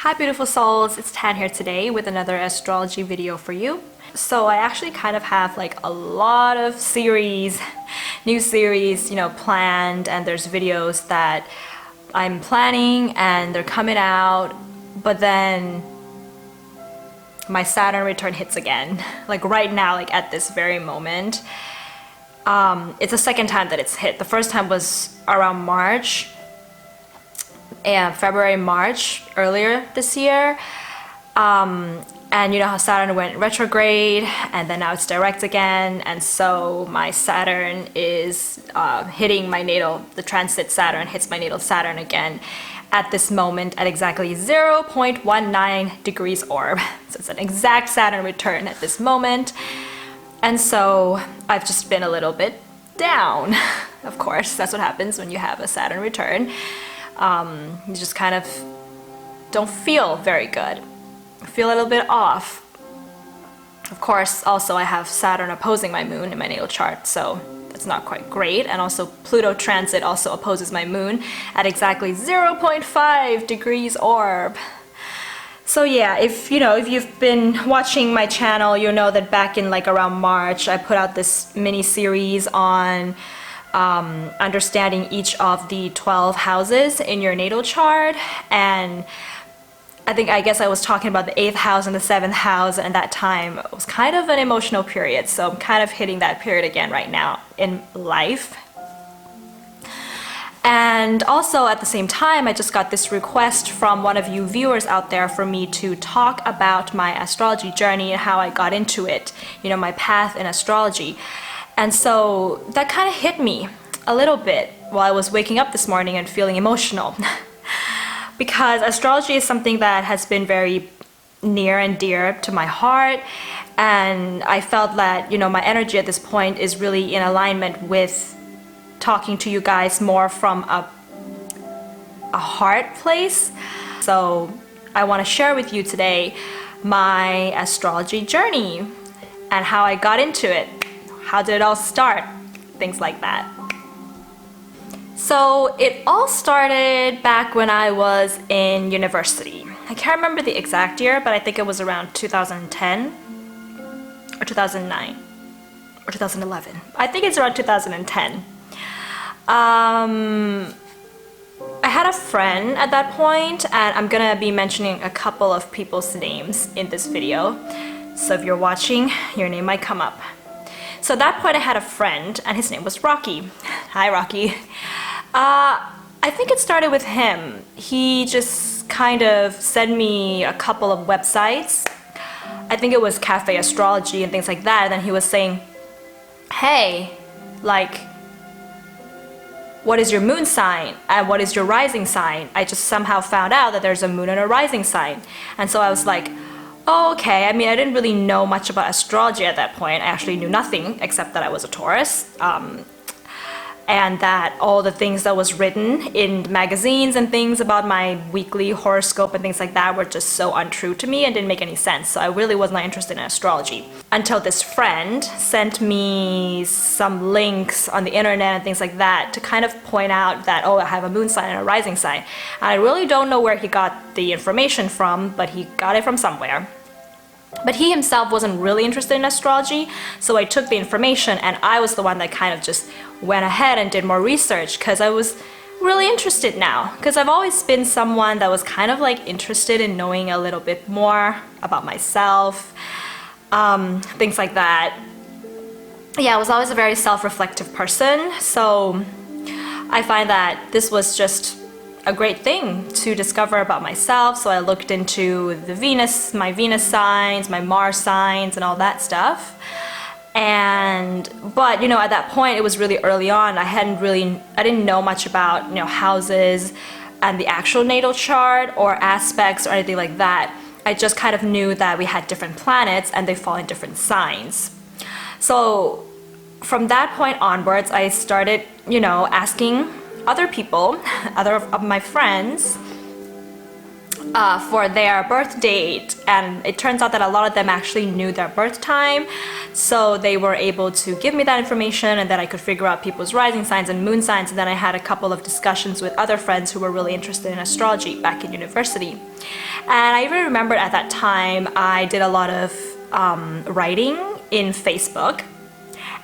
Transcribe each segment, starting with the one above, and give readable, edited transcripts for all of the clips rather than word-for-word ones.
Hi beautiful souls, it's Tan here today with another astrology video for you. So I actually kind of have like a lot of new series, planned, and there's videos that I'm planning and they're coming out, but then my Saturn return hits again. Like right now, like at this very moment. It's the second time that it's hit. The first time was around March. February, March, earlier this year. And you know how Saturn went retrograde and then now it's direct again, and so my Saturn is hitting my natal, the transit Saturn hits my natal Saturn again at this moment at exactly 0.19 degrees orb. So it's an exact Saturn return at this moment. And so I've just been a little bit down. Of course, that's what happens when you have a Saturn return. You just kind of don't feel very good. Feel a little bit off. Of course, also I have Saturn opposing my moon in my natal chart, so that's not quite great. And also Pluto transit also opposes my moon at exactly 0.5 degrees orb. So yeah, if you've been watching my channel, you'll know that back in like around March, I put out this mini series on understanding each of the 12 houses in your natal chart, and I guess I was talking about the 8th house and the 7th house, and at that time it was kind of an emotional period, so I'm kind of hitting that period again right now in life. And also at the same time, I just got this request from one of you viewers out there for me to talk about my astrology journey and how I got into it, my path in astrology. And so that kind of hit me a little bit while I was waking up this morning and feeling emotional. Because astrology is something that has been very near and dear to my heart, and I felt that my energy at this point is really in alignment with talking to you guys more from a heart place. So I want to share with you today my astrology journey and how I got into it. How did it all start? Things like that. So it all started back when I was in university. I can't remember the exact year, but I think it was around 2010 or 2009 or 2011. I think it's around 2010. I had a friend at that point, and I'm gonna be mentioning a couple of people's names in this video. So if you're watching, your name might come up. So at that point I had a friend and his name was Rocky. Hi Rocky. I think it started with him. He just kind of sent me a couple of websites. I think it was Cafe Astrology and things like that, and then he was saying, hey, like, what is your moon sign and what is your rising sign? I just somehow found out that there's a moon and a rising sign. And so I was like, oh, okay. I mean, I didn't really know much about astrology at that point. I actually knew nothing except that I was a Taurus, and that all the things that was written in magazines and things about my weekly horoscope and things like that were just so untrue to me and didn't make any sense. So I really was not interested in astrology until this friend sent me some links on the internet and things like that to kind of point out that, oh, I have a moon sign and a rising sign. And I really don't know where he got the information from, but he got it from somewhere. But he himself wasn't really interested in astrology, so I took the information and I was the one that kind of just went ahead and did more research, because I was really interested now. Because I've always been someone that was kind of like interested in knowing a little bit more about myself, things like that. Yeah, I was always a very self-reflective person, so I find that this was just a great thing to discover about myself. So I looked into my Venus signs, my Mars signs, and all that stuff. But at that point it was really early on. I didn't know much about houses and the actual natal chart or aspects or anything like that. I just kind of knew that we had different planets and they fall in different signs. So from that point onwards, I started asking other people, other of my friends, for their birth date, and it turns out that a lot of them actually knew their birth time, so they were able to give me that information, and then I could figure out people's rising signs and moon signs. And then I had a couple of discussions with other friends who were really interested in astrology back in university. And I even remember at that time I did a lot of writing in Facebook,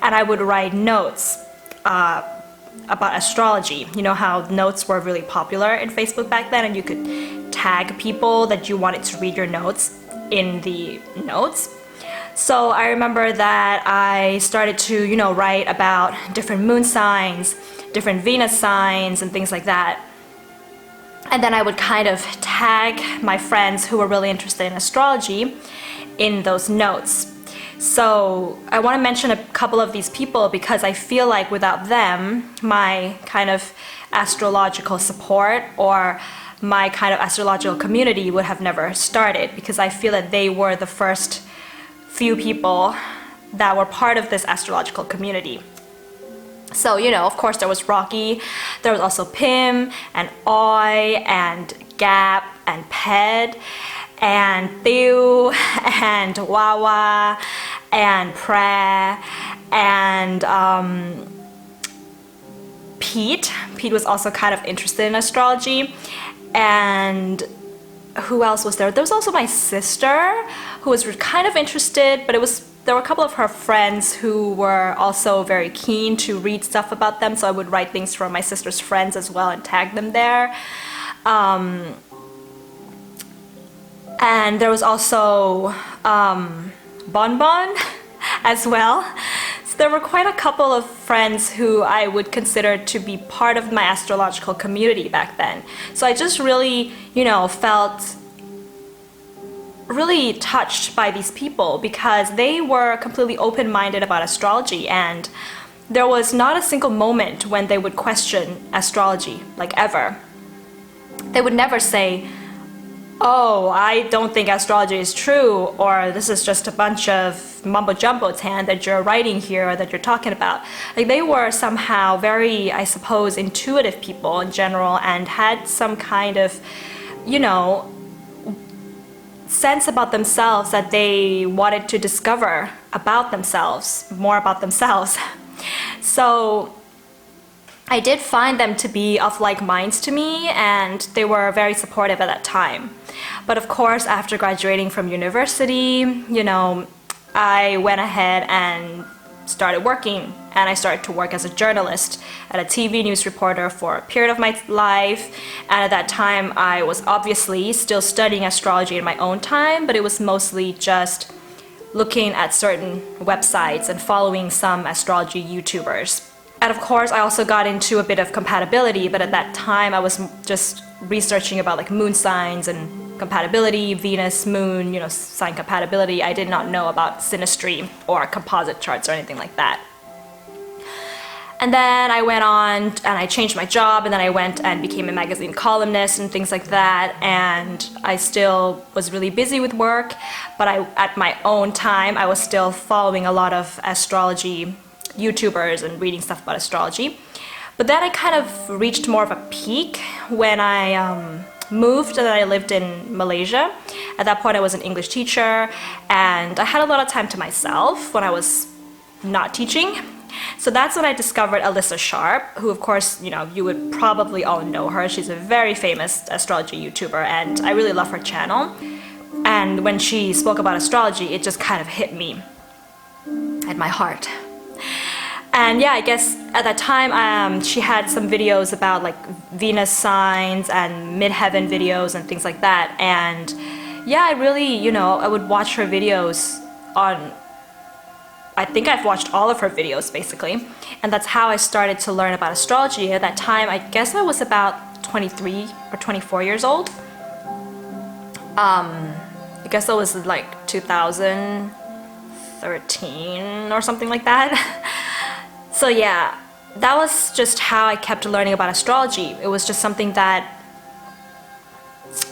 and I would write notes about astrology. You know how notes were really popular in Facebook back then, and you could tag people that you wanted to read your notes in the notes. So I remember that I started to, you know, write about different moon signs, different Venus signs, and things like that. And then I would kind of tag my friends who were really interested in astrology in those notes. So I want to mention a couple of these people because I feel like without them, my kind of astrological support or my kind of astrological community would have never started, because I feel that they were the first few people that were part of this astrological community. So, you know, of course there was Rocky, there was also Pim and Oi and Gap and Ped and Theo and Wawa and Pra and Pete. Pete was also kind of interested in astrology. And who else was there? There was also my sister, who was kind of interested, but there were a couple of her friends who were also very keen to read stuff about them, so I would write things from my sister's friends as well and tag them there. And there was also Bon Bon as well. So there were quite a couple of friends who I would consider to be part of my astrological community back then. So I just really, you know, felt really touched by these people because they were completely open-minded about astrology, and there was not a single moment when they would question astrology, like ever. They would never say, oh, I don't think astrology is true, or this is just a bunch of mumbo-jumbo tan that you're writing here or that you're talking about. Like, they were somehow very, I suppose, intuitive people in general and had some kind of, you know, sense about themselves that they wanted to discover about themselves, more about themselves. So I did find them to be of like minds to me, and they were very supportive at that time. But of course, after graduating from university, you know, I went ahead and started working, and I started to work as a journalist and a TV news reporter for a period of my life. And at that time, I was obviously still studying astrology in my own time, but it was mostly just looking at certain websites and following some astrology YouTubers. And of course, I also got into a bit of compatibility, but at that time I was just researching about like moon signs and compatibility, Venus, moon, you know, sign compatibility. I did not know about synastry or composite charts or anything like that. And then I went on and I changed my job, and then I went and became a magazine columnist and things like that. And I still was really busy with work, but at my own time, I was still following a lot of astrology YouTubers and reading stuff about astrology. But then I kind of reached more of a peak when I moved and I lived in Malaysia. At that point I was an English teacher, and I had a lot of time to myself when I was not teaching. So that's when I discovered Alyssa Sharp, who of course, you know, you would probably all know her. She's a very famous astrology YouTuber, and I really love her channel. And when she spoke about astrology, it just kind of hit me at my heart. And yeah, I guess at that time she had some videos about like Venus signs and midheaven videos and things like that. And yeah, I really, you know, I would watch her videos on, I think I've watched all of her videos basically. And that's how I started to learn about astrology. At that time, I guess I was about 23 or 24 years old. I guess it was like 2013 or something like that. So yeah, that was just how I kept learning about astrology. It was just something that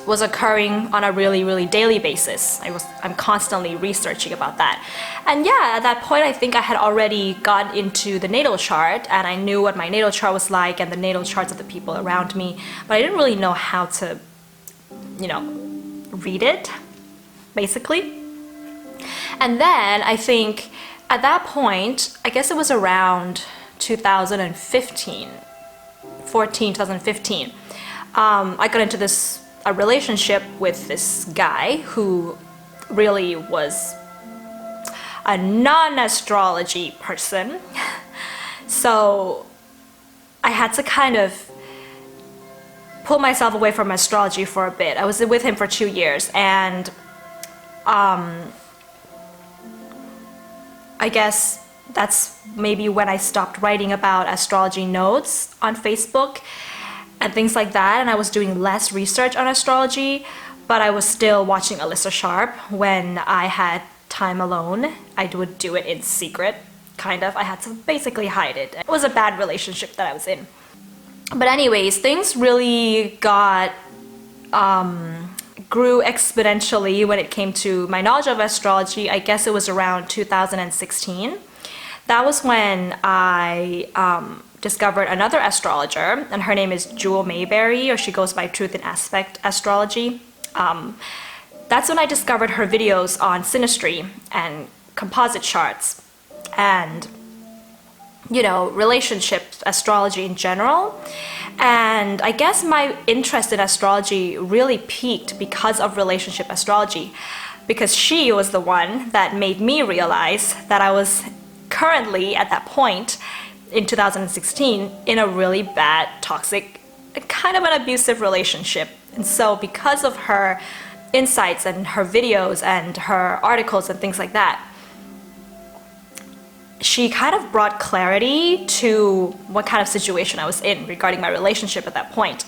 was occurring on a really, really daily basis. I'm constantly researching about that. And yeah, at that point I think I had already got into the natal chart, and I knew what my natal chart was like and the natal charts of the people around me, but I didn't really know how to, you know, read it, basically. And then I think at that point, I guess it was around 2015, I got into this a relationship with this guy who really was a non-astrology person. So I had to kind of pull myself away from astrology for a bit. I was with him for 2 years, and I guess that's maybe when I stopped writing about astrology notes on Facebook and things like that, and I was doing less research on astrology, but I was still watching Alyssa Sharp when I had time alone. I would do it in secret, kind of. I had to basically hide it. It was a bad relationship that I was in. But anyways, things really grew exponentially when it came to my knowledge of astrology. I guess it was around 2016. That was when I discovered another astrologer, and her name is Jewel Mayberry, or she goes by Truth in Aspect Astrology. That's when I discovered her videos on synastry and composite charts and, you know, relationships, astrology in general. And I guess my interest in astrology really peaked because of relationship astrology, because she was the one that made me realize that I was currently, at that point in 2016, in a really bad, toxic, kind of an abusive relationship. And so because of her insights and her videos and her articles and things like that, she kind of brought clarity to what kind of situation I was in regarding my relationship at that point.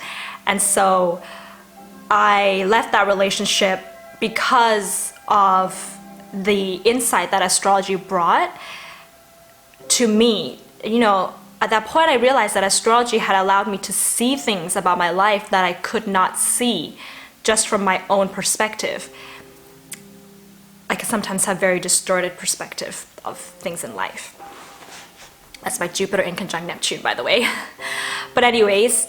And so I left that relationship because of the insight that astrology brought to me. You know, at that point I realized that astrology had allowed me to see things about my life that I could not see just from my own perspective. I can sometimes have very distorted perspective of things in life. That's my Jupiter in conjunct Neptune, by the way. But anyways,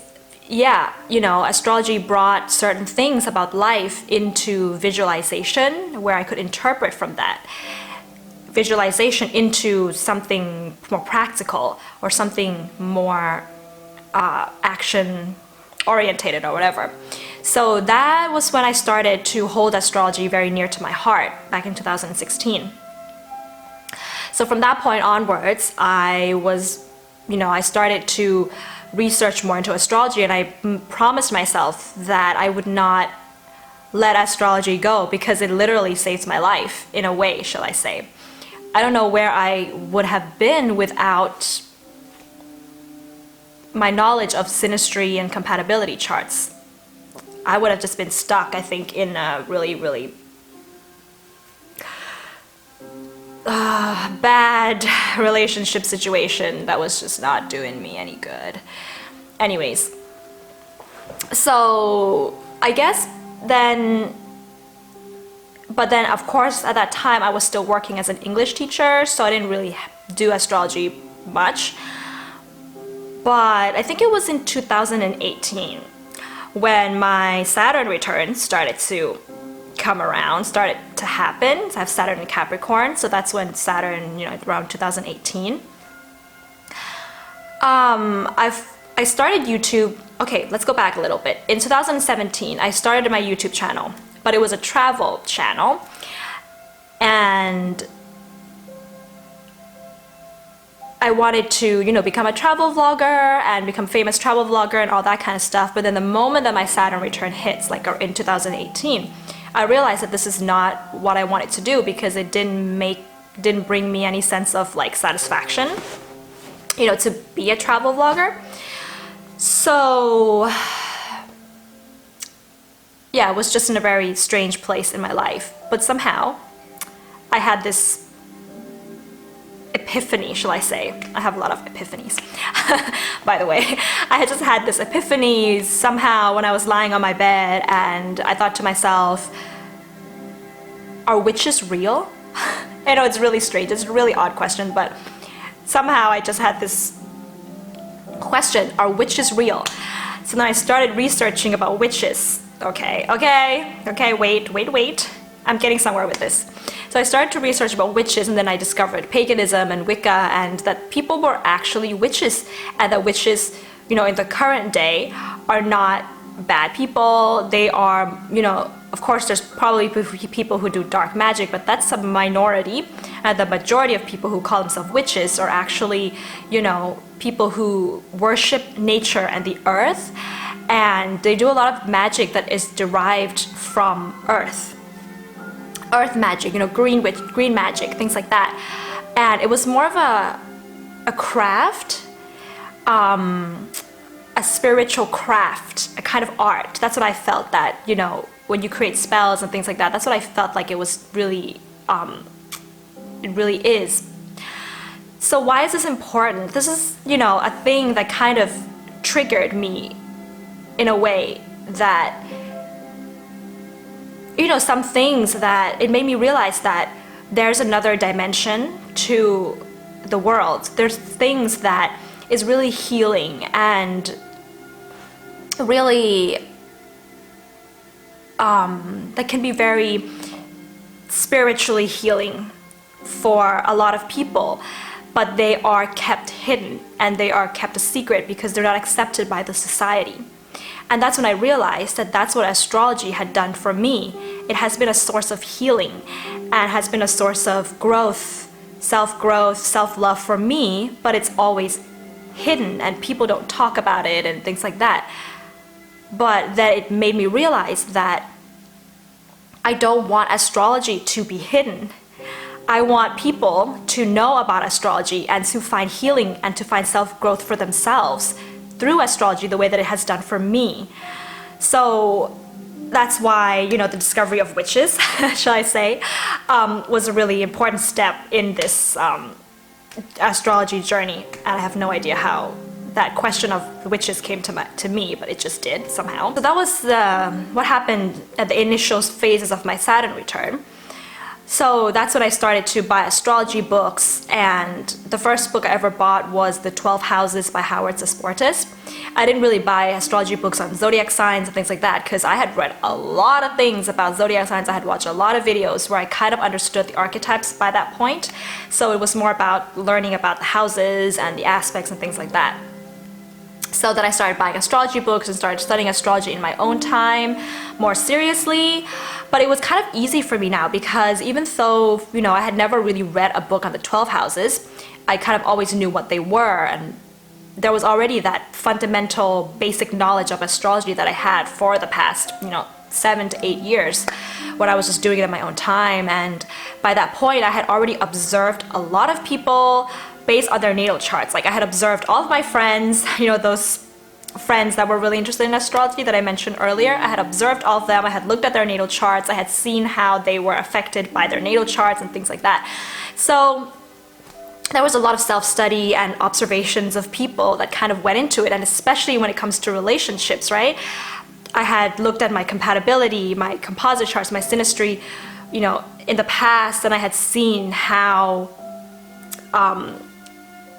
yeah, you know, astrology brought certain things about life into visualization where I could interpret from that. Visualization into something more practical or something more action orientated or whatever. So that was when I started to hold astrology very near to my heart back in 2016. So from that point onwards, I started to research more into astrology, and I promised myself that I would not let astrology go because it literally saved my life, in a way, shall I say. I don't know where I would have been without my knowledge of synastry and compatibility charts. I would have just been stuck, I think, in a really, really bad relationship situation that was just not doing me any good. Anyways, so I guess but then of course at that time I was still working as an English teacher, so I didn't really do astrology much. But I think it was in 2018 when my Saturn return started to come around, started to happen. So I have Saturn in Capricorn, so that's when Saturn, you know, around 2018. I started YouTube. Okay, let's go back a little bit. In 2017, I started my YouTube channel, but it was a travel channel, and I wanted to, you know, become a travel vlogger and become famous travel vlogger and all that kind of stuff. But then the moment that my Saturn return hits, like in 2018, I realized that this is not what I wanted to do because it didn't bring me any sense of like satisfaction, you know, to be a travel vlogger. So yeah, it was just in a very strange place in my life. But somehow I had this epiphany, shall I say. I have a lot of epiphanies, by the way. I had just had this epiphany somehow when I was lying on my bed, and I thought to myself, are witches real? I know it's really strange, it's a really odd question, but somehow I just had this question, are witches real? So then I started researching about witches. Okay, wait. I'm getting somewhere with this. So I started to research about witches, and then I discovered paganism and Wicca, and that people were actually witches, and that witches, you know, in the current day are not bad people. They are, you know, of course there's probably people who do dark magic, but that's a minority. And the majority of people who call themselves witches are actually, you know, people who worship nature and the earth. And they do a lot of magic that is derived from earth magic, you know, green magic, things like that. And it was more of a craft, a spiritual craft, a kind of art. That's what I felt, that, you know, when you create spells and things like that, that's what I felt like it was really, it really is. So why is this important? This is, you know, a thing that kind of triggered me in a way that, you know, some things that it made me realize that there's another dimension to the world. There's things that is really healing and really that can be very spiritually healing for a lot of people, but they are kept hidden and they are kept a secret because they're not accepted by the society. And that's when I realized that that's what astrology had done for me. It has been a source of healing and has been a source of growth, self-love for me, but it's always hidden and people don't talk about it and things like that. But that it made me realize that I don't want astrology to be hidden. I want people to know about astrology and to find healing and to find self-growth for themselves through astrology the way that it has done for me. So that's why, you know, the discovery of witches, shall I say, was a really important step in this astrology journey. And I have no idea how that question of witches came to me, but it just did somehow. So that was what happened at the initial phases of my Saturn return. So that's when I started to buy astrology books, and the first book I ever bought was The 12 Houses by Howard Sasportas. I didn't really buy astrology books on zodiac signs and things like that because I had read a lot of things about zodiac signs. I had watched a lot of videos where I kind of understood the archetypes by that point. So it was more about learning about the houses and the aspects and things like that. So then I started buying astrology books and started studying astrology in my own time, more seriously. But it was kind of easy for me now because even though, you know, I had never really read a book on the 12 houses, I kind of always knew what they were, and there was already that fundamental basic knowledge of astrology that I had for the past, you know, 7 to 8 years when I was just doing it in my own time. And by that point, I had already observed a lot of people based on their natal charts. Like I had observed all of my friends, you know, those friends that were really interested in astrology that I mentioned earlier. I had observed all of them. I had looked at their natal charts. I had seen how they were affected by their natal charts and things like that. So there was a lot of self-study and observations of people that kind of went into it, and especially when it comes to relationships, right? I had looked at my compatibility, my composite charts, my synastry, you know, in the past, and I had seen how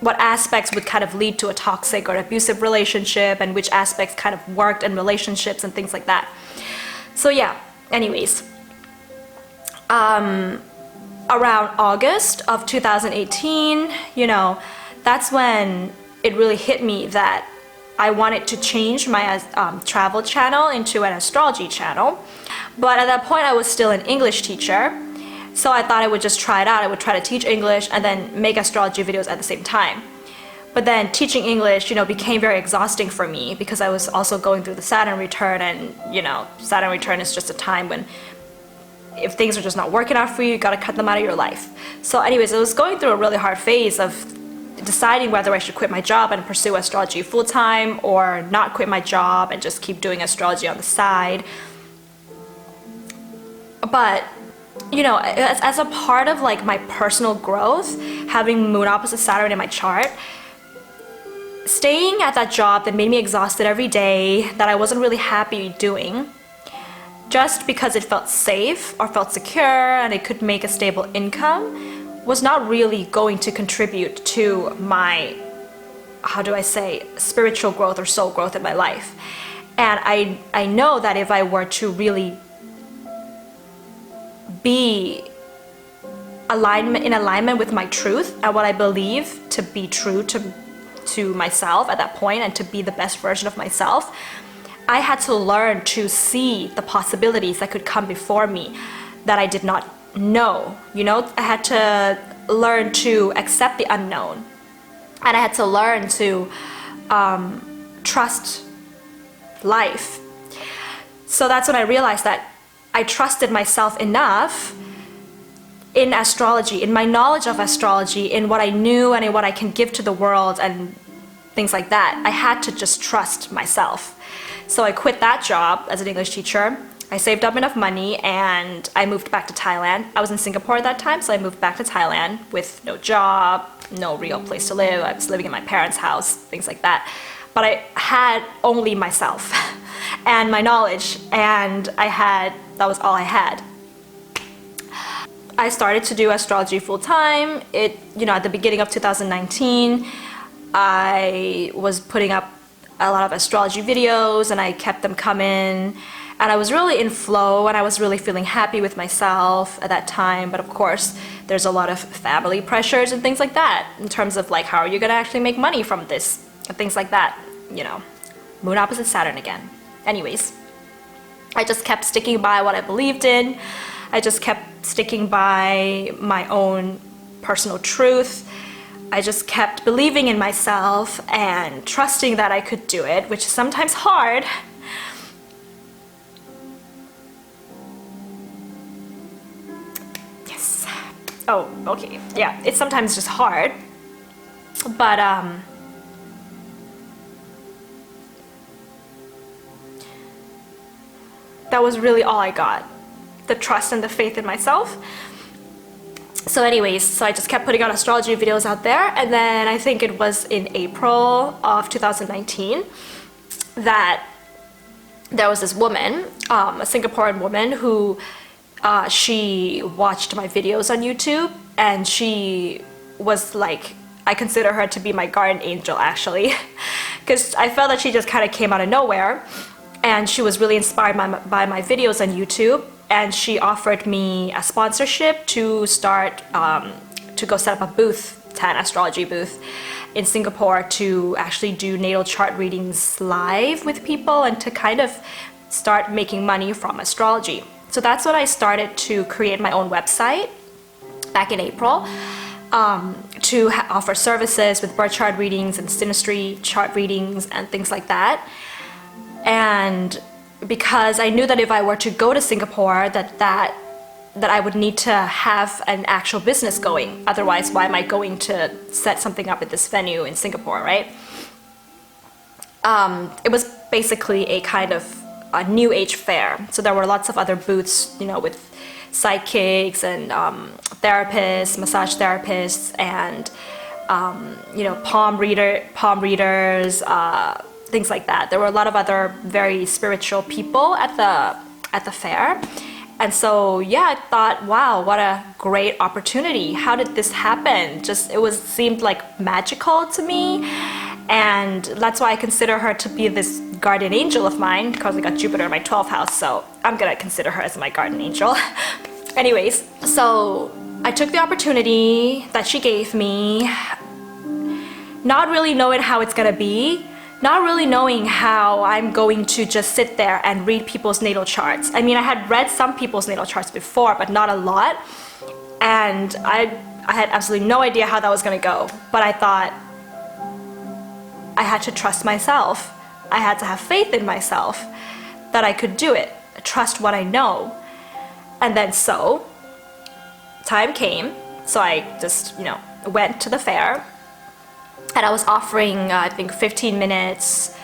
what aspects would kind of lead to a toxic or abusive relationship and which aspects kind of worked in relationships and things like that. So yeah, anyways. Around August of 2018, you know, that's when it really hit me that I wanted to change my travel channel into an astrology channel. But at that point, I was still an English teacher. So I thought I would just try it out. I would try to teach English and then make astrology videos at the same time. But then teaching English, you know, became very exhausting for me because I was also going through the Saturn return, and, you know, Saturn return is just a time when if things are just not working out for you, you gotta cut them out of your life. So anyways, I was going through a really hard phase of deciding whether I should quit my job and pursue astrology full-time or not quit my job and just keep doing astrology on the side. But you know, as a part of like my personal growth, having moon opposite Saturn in my chart, staying at that job that made me exhausted every day, that I wasn't really happy doing, just because it felt safe or felt secure and it could make a stable income, was not really going to contribute to my, how do I say, spiritual growth or soul growth in my life. And I know that if I were to really be in alignment with my truth and what I believe to be true to myself at that point and to be the best version of myself, I had to learn to see the possibilities that could come before me that I did not know. You know, I had to learn to accept the unknown, and I had to learn to trust life. So that's when I realized that I trusted myself enough in astrology, in my knowledge of astrology, in what I knew and in what I can give to the world and things like that. I had to just trust myself. So I quit that job as an English teacher. I saved up enough money and I moved back to Thailand. I was in Singapore at that time, so I moved back to Thailand with no job, no real place to live. I was living in my parents' house, things like that. But I had only myself and my knowledge, and that was all I had. I started to do astrology full time. At the beginning of 2019, I was putting up a lot of astrology videos and I kept them coming, and I was really in flow and I was really feeling happy with myself at that time. But of course, there's a lot of family pressures and things like that in terms of like, how are you gonna actually make money from this and things like that, moon opposite Saturn again. Anyways, I just kept sticking by what I believed in. I just kept sticking by my own personal truth. I just kept believing in myself and trusting that I could do it, which is sometimes hard. Yes. Oh, okay. Yeah, it's sometimes just hard. But that was really all I got. The trust and the faith in myself. So anyways, I just kept putting out astrology videos out there, and then I think it was in April of 2019 that there was this woman, a Singaporean woman, who she watched my videos on YouTube, and she was like, I consider her to be my guardian angel actually, because I felt that she just kind of came out of nowhere, and she was really inspired by my videos on YouTube. And she offered me a sponsorship to start, to go set up a booth, an astrology booth in Singapore, to actually do natal chart readings live with people and to kind of start making money from astrology. So that's when I started to create my own website back in April, to offer services with birth chart readings and synastry chart readings and things like that. And because I knew that if I were to go to Singapore, that I would need to have an actual business going. Otherwise, why am I going to set something up at this venue in Singapore, right? It was basically a kind of a new age fair. So there were lots of other booths, with psychics and therapists, massage therapists, and palm readers, things like that. There were a lot of other very spiritual people at the fair. And so I thought, wow, what a great opportunity. How did this happen? Seemed like magical to me. And that's why I consider her to be this guardian angel of mine, because I got Jupiter in my 12th house, so I'm gonna consider her as my guardian angel. Anyways, so I took the opportunity that she gave me, not really knowing how it's gonna be, not really knowing how I'm going to just sit there and read people's natal charts. I mean, I had read some people's natal charts before, but not a lot. And I had absolutely no idea how that was gonna go. But I thought I had to trust myself. I had to have faith in myself that I could do it, trust what I know. And then time came, so I just, went to the fair. And I was offering, I think, 15 minutes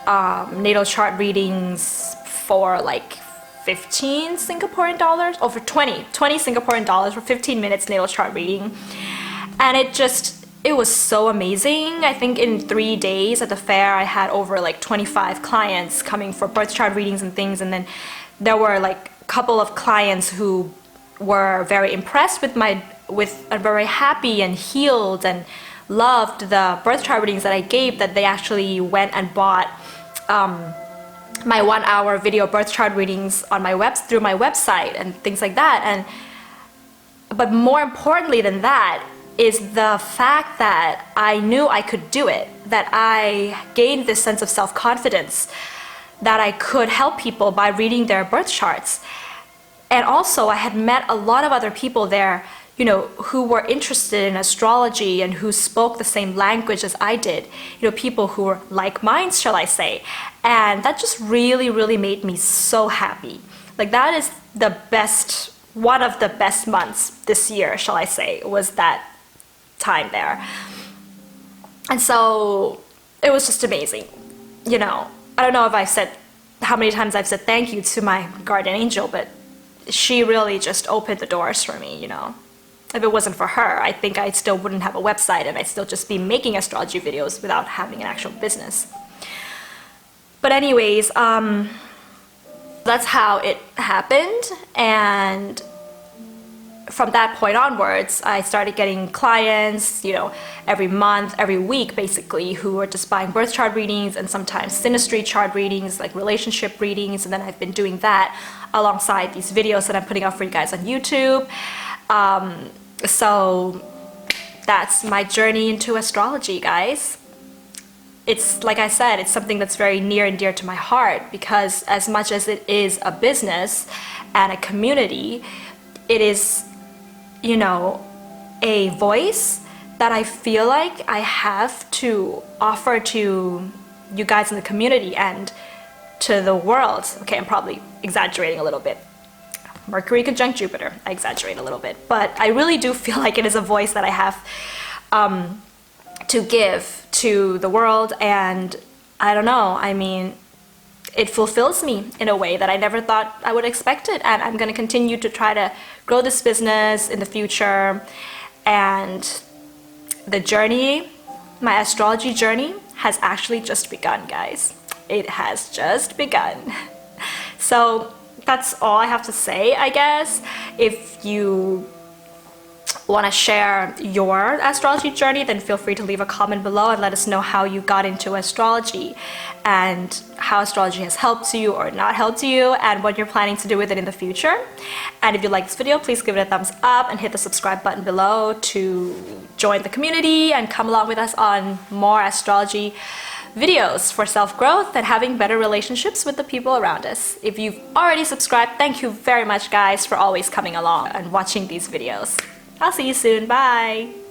natal chart readings for like 15 Singaporean dollars, or for 20 Singaporean dollars for 15 minutes natal chart reading. And it was so amazing. I think in 3 days at the fair, I had over like 25 clients coming for birth chart readings and things. And then there were like a couple of clients who were very impressed with and very happy and healed and loved the birth chart readings that I gave, that they actually went and bought my 1-hour video birth chart readings on through my website and things like that. But more importantly than that is the fact that I knew I could do it, that I gained this sense of self-confidence that I could help people by reading their birth charts. And also I had met a lot of other people there, you know, who were interested in astrology and who spoke the same language as I did. You know, people who were like minds, shall I say. And that just really, really made me so happy. Like that is the best, one of the best months this year, shall I say, was that time there. And so it was just amazing. You know, I don't know if I've said, how many times I've said thank you to my guardian angel, but she really just opened the doors for me, you know. If it wasn't for her, I think I still wouldn't have a website and I'd still just be making astrology videos without having an actual business. But anyways, that's how it happened. And from that point onwards, I started getting clients, you know, every month, every week, basically, who were just buying birth chart readings and sometimes synastry chart readings, like relationship readings. And then I've been doing that alongside these videos that I'm putting out for you guys on YouTube. So that's my journey into astrology, guys. It's, like I said, it's something that's very near and dear to my heart, because as much as it is a business and a community, it is, you know, a voice that I feel like I have to offer to you guys in the community and to the world. Okay, I'm probably exaggerating a little bit. Mercury conjunct Jupiter, I exaggerate a little bit, but I really do feel like it is a voice that I have to give to the world. And I don't know, I mean, it fulfills me in a way that I never thought I would expect it. And I'm going to continue to try to grow this business in the future. And the journey, my astrology journey, has actually just begun, guys. It has just begun. So that's all I have to say, I guess. If you want to share your astrology journey, then feel free to leave a comment below and let us know how you got into astrology and how astrology has helped you or not helped you and what you're planning to do with it in the future. And if you like this video, please give it a thumbs up and hit the subscribe button below to join the community and come along with us on more astrology videos for self-growth and having better relationships with the people around us. If you've already subscribed, thank you very much, guys, for always coming along and watching these videos. I'll see you soon. Bye!